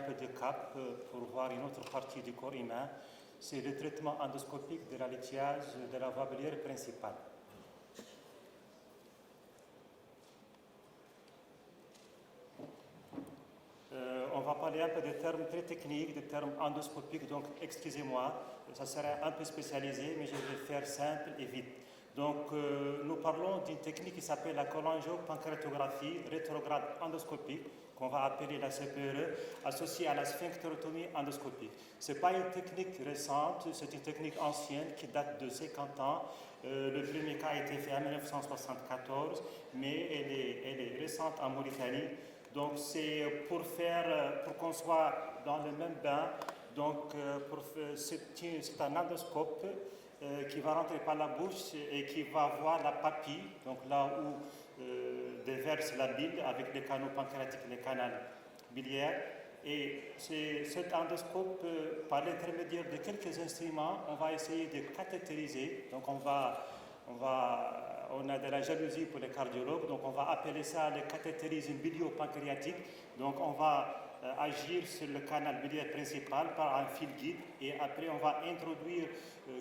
peu de cap pour voir une autre partie du corps humain. C'est le traitement endoscopique de la lithiase de la voie biliaire principale. On va parler un peu des termes très techniques, des termes endoscopiques, donc excusez-moi, ça sera un peu spécialisé, mais je vais faire simple et vite. Donc, nous parlons d'une technique qui s'appelle la cholangiopancréatographie rétrograde endoscopique, qu'on va appeler la CPRE, associée à la sphinctérotomie endoscopique. Ce n'est pas une technique récente, c'est une technique ancienne qui date de 50 ans. Le premier cas a été fait en 1974, mais elle est récente en Mauritanie. Donc, c'est pour qu'on soit dans le même bain. Donc, c'est un endoscope qui va rentrer par la bouche et qui va voir la papille, donc là où déverse la bile avec les canaux pancréatiques, les canaux biliaires. Et cet endoscope, par l'intermédiaire de quelques instruments, on va essayer de cathétériser. Donc on a de la jalousie pour les cardiologues, donc on va appeler ça le cathétérisme bilio-pancréatique. Donc on va agir sur le canal biliaire principal par un fil guide et après on va introduire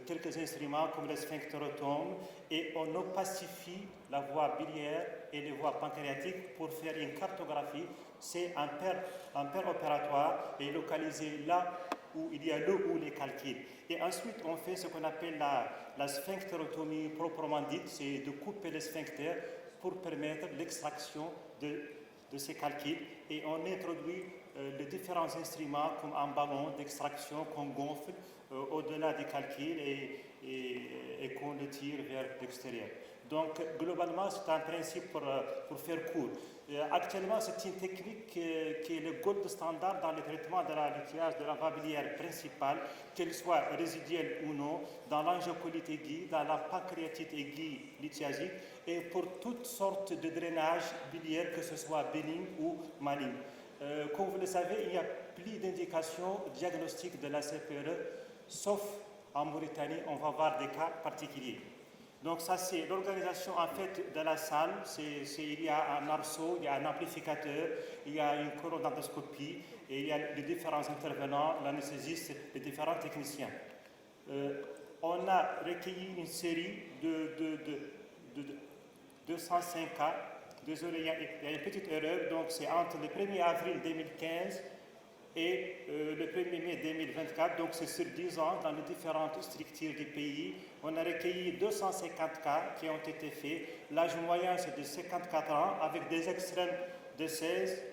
quelques instruments comme le sphinctérotome et on opacifie la voie biliaire et les voies pancréatiques pour faire une cartographie. C'est un paire opératoire et localisé là où il y a le ou les calculs. Et ensuite, on fait ce qu'on appelle la sphinctérotomie proprement dite, c'est de couper le sphincter pour permettre l'extraction de ces calculs. Et on introduit les différents instruments comme un ballon d'extraction qu'on gonfle au-delà des calculs et qu'on le tire vers l'extérieur. Donc, globalement, c'est un principe pour faire court. Actuellement, c'est une technique qui est le gold standard dans le traitement de la lithiase de la voie biliaire principale, qu'elle soit résiduelle ou non, dans l'angiocolite aiguë, dans la pancréatite aiguë lithiasique et pour toutes sortes de drainages biliaires, que ce soit bénigne ou maligne. Comme vous le savez, il n'y a plus d'indications diagnostiques de la CPRE, sauf en Mauritanie, on va voir des cas particuliers. Donc ça, c'est l'organisation en fait de la salle. Il y a un arceau, il y a un amplificateur, il y a une coronadoscopie et il y a les différents intervenants, l'anesthésiste, les différents techniciens. On a recueilli une série de 205 cas. Désolé, il y a une petite erreur. Donc c'est entre le 1er avril 2015 et le 1er mai 2024, donc c'est sur 10 ans dans les différentes structures du pays. On a recueilli 250 cas qui ont été faits. L'âge moyen, c'est de 54 ans, avec des extrêmes de 16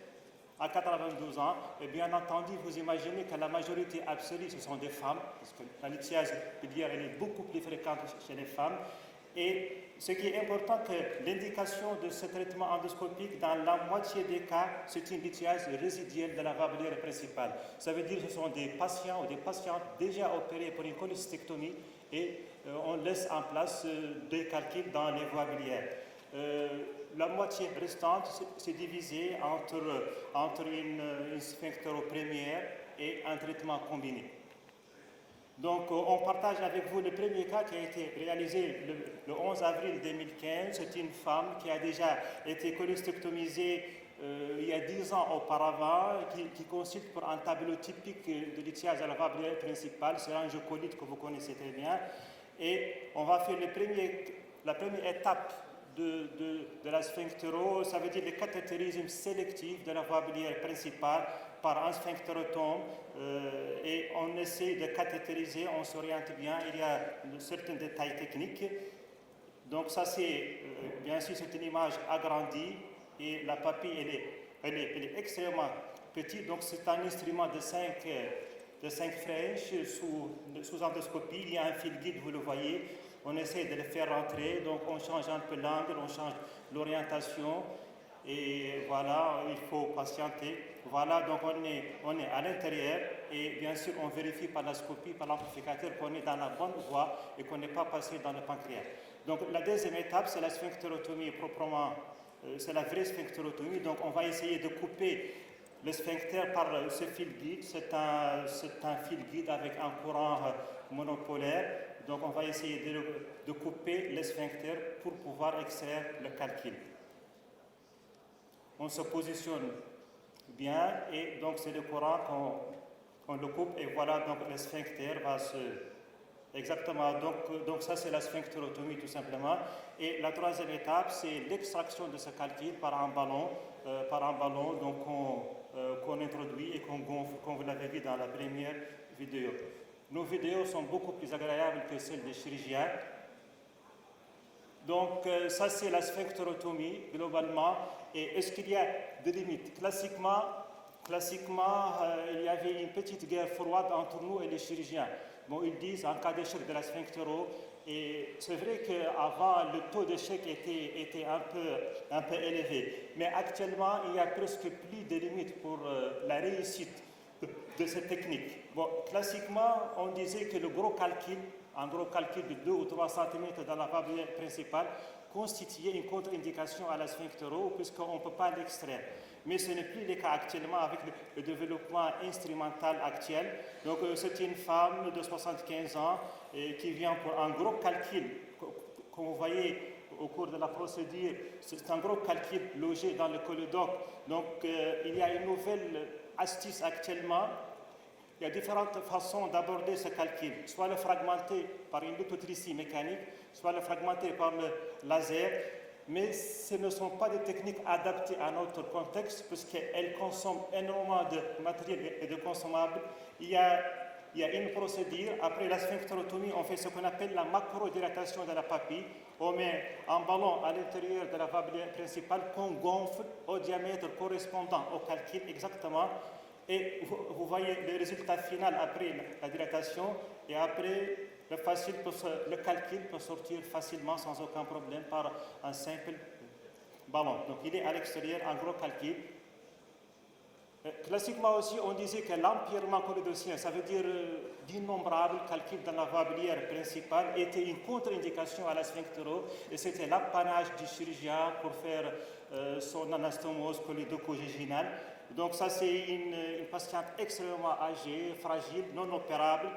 à 92 ans. Et bien entendu, vous imaginez que la majorité absolue, ce sont des femmes, parce que la lithiase biliaire, elle est beaucoup plus fréquente chez les femmes. Et ce qui est important, que l'indication de ce traitement endoscopique, dans la moitié des cas, c'est une lithiase résiduelle de la voie biliaire principale. Ça veut dire que ce sont des patients ou des patientes déjà opérés pour une cholecystectomie et on laisse en place des calculs dans les voies biliaires. La moitié restante, c'est divisé entre une sphinctéropremière et un traitement combiné. Donc, on partage avec vous le premier cas qui a été réalisé le 11 avril 2015. C'est une femme qui a déjà été cholecystectomisée il y a 10 ans auparavant, qui consulte pour un tableau typique de lithiase à la voie biliaire principale. C'est l'angiocolite que vous connaissez très bien. Et on va faire la première étape de la sphinctéro, ça veut dire le cathétérisme sélectif de la voie biliaire principale par un sphinctérotome et on essaie de cathétériser, on s'oriente bien, il y a certains détails techniques. Donc ça c'est, bien sûr, c'est une image agrandie et la papille elle est extrêmement petite, donc c'est un instrument de 5 French sous endoscopie, il y a un fil guide, vous le voyez. On essaie de le faire rentrer, donc on change un peu l'angle, on change l'orientation, et voilà, il faut patienter. Voilà, donc on est à l'intérieur, et bien sûr, on vérifie par la scopie, par l'amplificateur, qu'on est dans la bonne voie et qu'on n'est pas passé dans le pancréas. Donc la deuxième étape, c'est la sphinctérotomie proprement, c'est la vraie sphinctérotomie, donc on va essayer de couper le sphincter par ce fil guide. C'est un fil guide avec un courant monopolaire. Donc on va essayer de couper le sphincter pour pouvoir extraire le calcul. On se positionne bien, et donc c'est le courant qu'on le coupe, et voilà, donc le sphincter va se... Exactement, donc ça c'est la sphincterotomie tout simplement. Et la troisième étape, c'est l'extraction de ce calcul par un ballon donc qu'on introduit et qu'on gonfle, comme vous l'avez vu dans la première vidéo. Nos vidéos sont beaucoup plus agréables que celles des chirurgiens. Donc ça c'est la sphincterotomie globalement. Et est-ce qu'il y a des limites? Classiquement, il y avait une petite guerre froide entre nous et les chirurgiens. Bon, ils disent en cas d'échec de la sphinctéro, et c'est vrai qu'avant le taux d'échec était un peu élevé, mais actuellement il n'y a presque plus de limites pour la réussite de cette technique. Bon, classiquement, on disait que le gros calcul, un gros calcul de 2 ou 3 cm dans la baboulière principale, constituait une contre-indication à la sphinctéro puisqu'on ne peut pas l'extraire. Mais ce n'est plus le cas actuellement avec le développement instrumental actuel. Donc c'est une femme de 75 ans qui vient pour un gros calcul. Comme vous voyez au cours de la procédure, c'est un gros calcul logé dans le colodoque. Donc il y a une nouvelle astuce actuellement. Il y a différentes façons d'aborder ce calcul, soit le fragmenter par une lithotripsie mécanique, soit le fragmenter par le laser, mais ce ne sont pas des techniques adaptées à notre contexte puisqu'elles consomment énormément de matériel et de consommables. Il y a une procédure, après la sphinctérotomie, on fait ce qu'on appelle la macrodilatation de la papille. On met un ballon à l'intérieur de la baboulière principale qu'on gonfle au diamètre correspondant au calcul exactement. Et vous voyez le résultat final après la dilatation, et après le calcul peut sortir facilement sans aucun problème par un simple ballon. Donc il est à l'extérieur, un gros calcul. Classiquement aussi, on disait que l'empirement colodossien, ça veut dire d'innombrables calculs dans la baboulière principale, était une contre-indication à la sphinctéro, et c'était l'apanage du chirurgien pour faire son anastomose colodoco-géginale. Donc ça c'est une patiente extrêmement âgée, fragile, non opérable,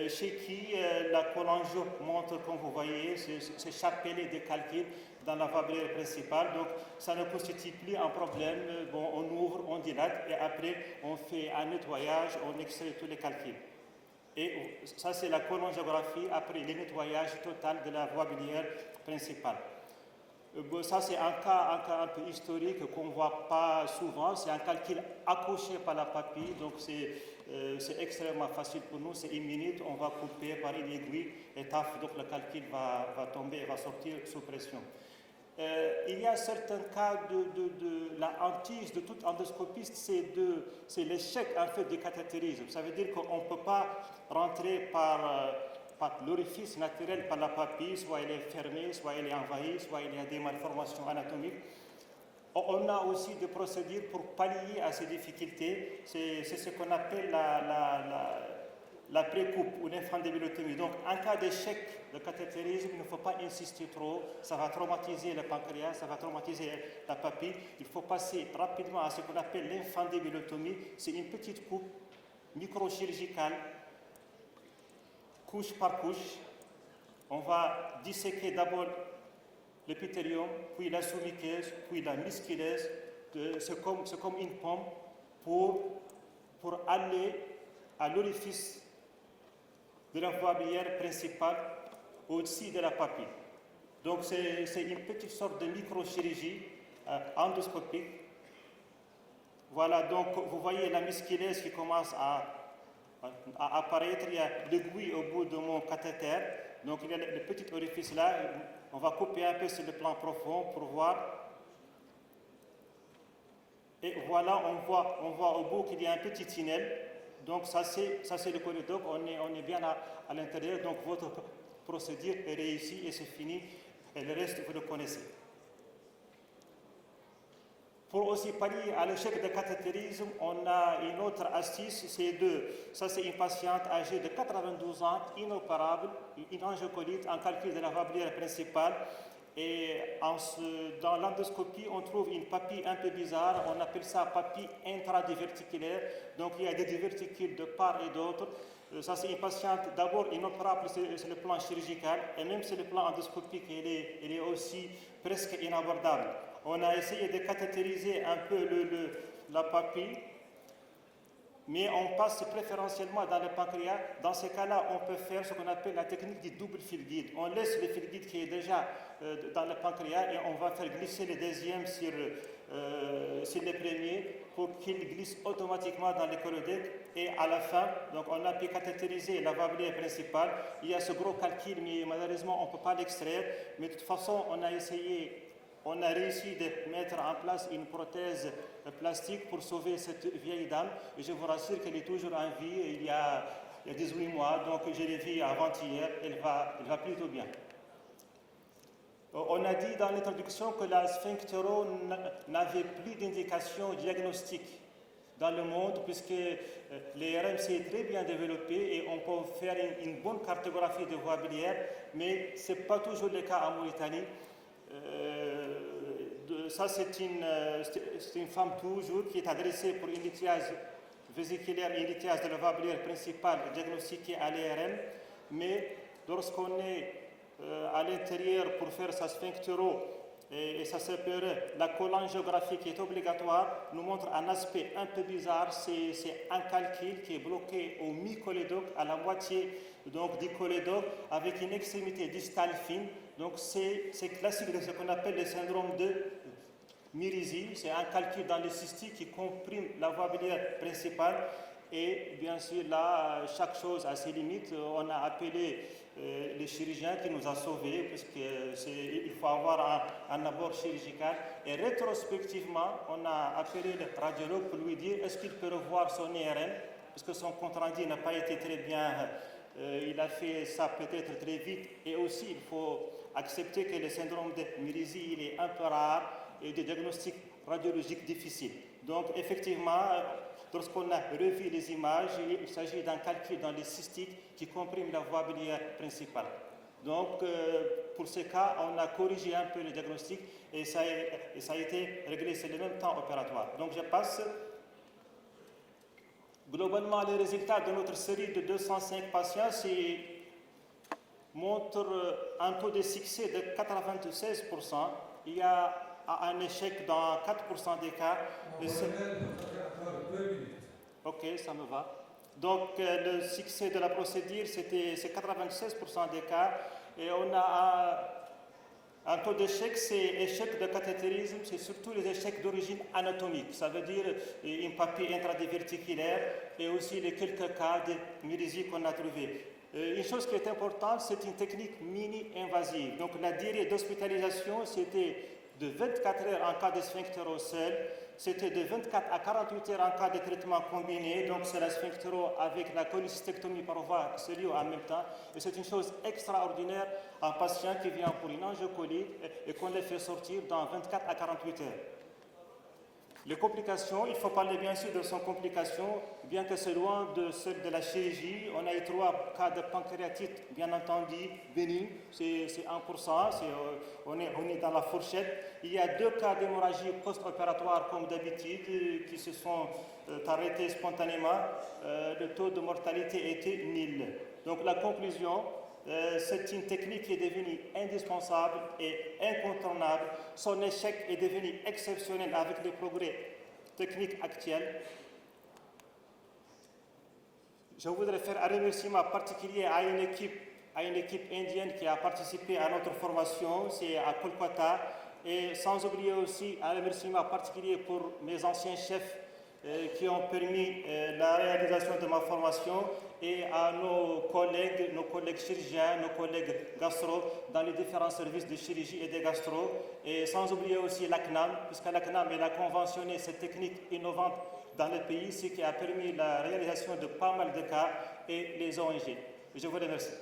chez qui la cholangio montre, comme vous voyez, ce chapelet de calcul dans la baboulière principale. Donc ça ne constitue plus un problème. Bon, on ouvre, on dilate et après on fait un nettoyage, on extrait tous les calculs. Et ça c'est la cholangiographie après le nettoyage total de la baboulière principale. Ça, c'est un cas un peu historique qu'on ne voit pas souvent. C'est un calcul accouché par la papille, donc c'est extrêmement facile pour nous. C'est 1 minute, on va couper par une aiguille et taf, donc le calcul va tomber et va sortir sous pression. Il y a certains cas de la hantise de tout endoscopiste, c'est l'échec en fait du cathétérisme. Ça veut dire qu'on ne peut pas rentrer par l'orifice naturel par la papille, soit elle est fermée, soit elle est envahie, soit il y a des malformations anatomiques. On a aussi des procédures pour pallier à ces difficultés. C'est ce qu'on appelle la précoupe ou l'infundibuloctomie. Donc, en cas d'échec de cathétérisme, il ne faut pas insister trop. Ça va traumatiser le pancréas, ça va traumatiser la papille. Il faut passer rapidement à ce qu'on appelle l'infundibuloctomie. C'est une petite coupe microchirurgicale, couche par couche. On va disséquer d'abord l'épithélium, puis la sous-muqueuse, puis la musculeuse. C'est comme une pomme pour aller à l'orifice de la voie biliaire principale au-dessus de la papille. Donc c'est une petite sorte de microchirurgie endoscopique. Voilà, donc vous voyez la musculeuse qui commence à apparaître. Il y a l'aiguille au bout de mon cathéter. Donc il y a le petit orifice là. On va couper un peu sur le plan profond pour voir. Et voilà, on voit au bout qu'il y a un petit tunnel. Donc ça c'est le colodoque, on est bien à l'intérieur. Donc votre procédure est réussie et c'est fini. Et le reste, vous le connaissez. Pour aussi pallier à l'échec de cathétérisme, on a une autre astuce, c'est une patiente âgée de 92 ans, inopérable, une angiocolite, un calcul de la baboulière principale. Et dans l'endoscopie, on trouve une papille un peu bizarre, on appelle ça papille intradiverticulaire. Donc il y a des diverticules de part et d'autre. Ça c'est une patiente d'abord inopérable sur le plan chirurgical, et même sur le plan endoscopique, elle est aussi presque inabordable. On a essayé de cathétériser un peu la papille, mais on passe préférentiellement dans le pancréas. Dans ces cas-là, on peut faire ce qu'on appelle la technique du double fil guide. On laisse le fil guide qui est déjà dans le pancréas et on va faire glisser le deuxième sur les premiers pour qu'il glisse automatiquement dans le colodex. Et à la fin, donc on a pu cathétériser la voie biliaire principale. Il y a ce gros calcul, mais malheureusement, on ne peut pas l'extraire. Mais de toute façon, on a réussi de mettre en place une prothèse plastique pour sauver cette vieille dame. Et je vous rassure qu'elle est toujours en vie. Il y a 18 mois, donc je l'ai vue avant-hier. Elle va plutôt bien. On a dit dans l'introduction que la sphinctéro n'avait plus d'indication diagnostique dans le monde, puisque les RMC est très bien développé et on peut faire une bonne cartographie de voies biliaires, mais ce n'est pas toujours le cas en Mauritanie. Ça, c'est une femme toujours qui est adressée pour une lithiase vésiculaire et une lithiase de la voie biliaire principale diagnostiquée à l'IRM, mais lorsqu'on est à l'intérieur pour faire sa sphinctéro et ça s'appelle la cholangiographie qui est obligatoire, nous montre un aspect un peu bizarre. C'est un calcul qui est bloqué au mi-cholédoque, à la moitié donc, du cholédoque, avec une extrémité distale fine. Donc c'est classique de ce qu'on appelle le syndrome de Mirizi. C'est un calcul dans le cystique qui comprime la voie biliaire principale. Et bien sûr, là, chaque chose a ses limites. On a appelé les chirurgiens qui nous a sauvés, puisqu'il faut avoir un abord chirurgical. Et rétrospectivement, on a appelé le radiologue pour lui dire est-ce qu'il peut revoir son IRM, parce que son compte rendu n'a pas été très bien. Il a fait ça peut-être très vite. Et aussi, il faut accepter que le syndrome de Mirizi, il est un peu rare et des diagnostics radiologiques difficiles. Donc, effectivement, lorsqu'on a revu les images, il s'agit d'un calcul dans les cystiques qui comprime la voie biliaire principale. Donc, pour ce cas, on a corrigé un peu le diagnostic et ça a été réglé, c'est le même temps opératoire. Donc, je passe. Globalement, les résultats de notre série de 205 patients montrent un taux de succès de 96%. Il y a un échec dans 4% des cas. Ok, ça me va. Donc, le succès de la procédure, c'est 96% des cas. Et on a un taux d'échec, c'est échec de cathétérisme, c'est surtout les échecs d'origine anatomique. Ça veut dire une papille intradiverticulaire et aussi les quelques cas de Mirizi qu'on a trouvé. Une chose qui est importante, c'est une technique mini-invasive. Donc, la durée d'hospitalisation, c'était de 24 heures en cas de sphinctéro seul, c'était de 24 à 48 heures en cas de traitement combiné, donc c'est la sphinctéro avec la cholecystectomie par voie sérieux en même temps. Et c'est une chose extraordinaire, un patient qui vient pour une angiocolie et qu'on le fait sortir dans 24 à 48 heures. Les complications, il faut parler bien sûr de son complication, bien que c'est loin de celle de la chirurgie. On a eu 3 cas de pancréatite, bien entendu, bénigne, c'est 1%, on est dans la fourchette. Il y a 2 cas d'hémorragie post-opératoire, comme d'habitude, qui se sont arrêtés spontanément. Le taux de mortalité était nul. Donc la conclusion, c'est une technique qui est devenue indispensable et incontournable. Son échec est devenu exceptionnel avec les progrès techniques actuels. Je voudrais faire un remerciement particulier à une équipe indienne qui a participé à notre formation, c'est à Kolkata, et sans oublier aussi un remerciement particulier pour mes anciens chefs qui ont permis la réalisation de ma formation, et à nos collègues chirurgiens, nos collègues gastro dans les différents services de chirurgie et de gastro, et sans oublier aussi l'ACNAM, puisque l'ACNAM a conventionné cette technique innovante dans le pays, ce qui a permis la réalisation de pas mal de cas, et les ONG. Je vous remercie.